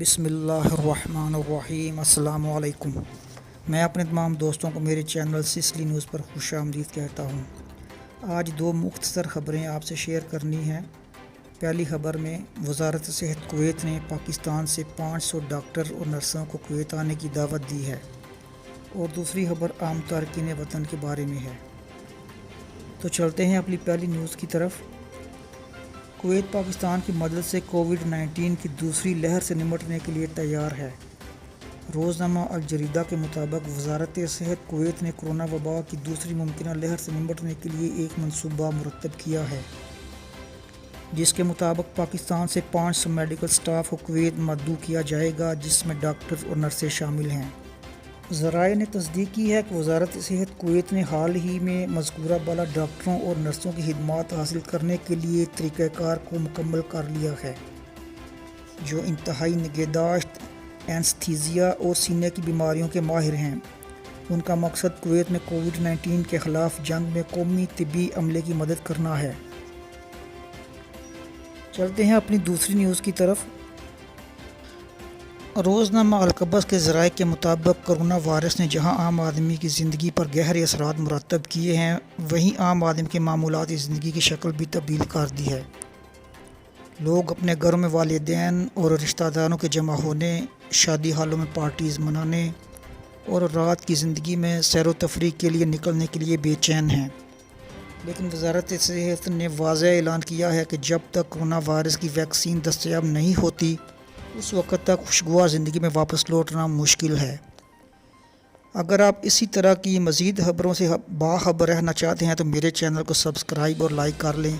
بسم اللہ الرحمن الرحیم۔ السلام علیکم۔ میں اپنے تمام دوستوں کو میرے چینل سسلی نیوز پر خوش آمدید کہتا ہوں۔ آج دو مختصر خبریں آپ سے شیئر کرنی ہیں۔ پہلی خبر میں وزارت صحت کویت نے پاکستان سے 500 ڈاکٹر اور نرسوں کو کویت آنے کی دعوت دی ہے، اور دوسری خبر عام تارکین وطن کے بارے میں ہے۔ تو چلتے ہیں اپنی پہلی نیوز کی طرف۔ کویت پاکستان کی مدد سے کووڈ-19 کی دوسری لہر سے نمٹنے کے لیے تیار ہے۔ روزنامہ الجریدہ کے مطابق وزارت صحت کویت نے کورونا وبا کی دوسری ممکنہ لہر سے نمٹنے کے لیے ایک منصوبہ مرتب کیا ہے، جس کے مطابق پاکستان سے 500 میڈیکل سٹاف کو کویت مدعو کیا جائے گا، جس میں ڈاکٹر اور نرسیں شامل ہیں۔ ذرائع نے تصدیق کی ہے کہ وزارت صحت کویت نے حال ہی میں مذکورہ بالا ڈاکٹروں اور نرسوں کی خدمات حاصل کرنے کے لیے طریقہ کار کو مکمل کر لیا ہے، جو انتہائی نگہداشت، اینستھیزیا اور سینے کی بیماریوں کے ماہر ہیں۔ ان کا مقصد کویت میں کووڈ-19 کے خلاف جنگ میں قومی طبی عملے کی مدد کرنا ہے۔ چلتے ہیں اپنی دوسری نیوز کی طرف۔ روزنامہ القبس کے ذرائع کے مطابق کرونا وائرس نے جہاں عام آدمی کی زندگی پر گہرے اثرات مرتب کیے ہیں، وہیں عام آدمی کے معمولاتی زندگی کی شکل بھی تبدیل کر دی ہے۔ لوگ اپنے گھروں میں والدین اور رشتہ داروں کے جمع ہونے، شادی ہالوں میں پارٹیز منانے اور رات کی زندگی میں سیر و تفریح کے لیے نکلنے کے لیے بے چین ہیں۔ لیکن وزارت صحت نے واضح اعلان کیا ہے کہ جب تک کرونا وائرس کی ویکسین دستیاب نہیں ہوتی، اس وقت تک خوشگوار زندگی میں واپس لوٹنا مشکل ہے۔ اگر آپ اسی طرح کی مزید خبروں سے باخبر رہنا چاہتے ہیں تو میرے چینل کو سبسکرائب اور لائک کر لیں۔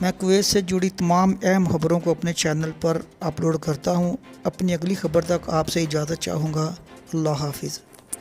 میں کویت سے جڑی تمام اہم خبروں کو اپنے چینل پر اپلوڈ کرتا ہوں۔ اپنی اگلی خبر تک آپ سے اجازت چاہوں گا۔ اللہ حافظ۔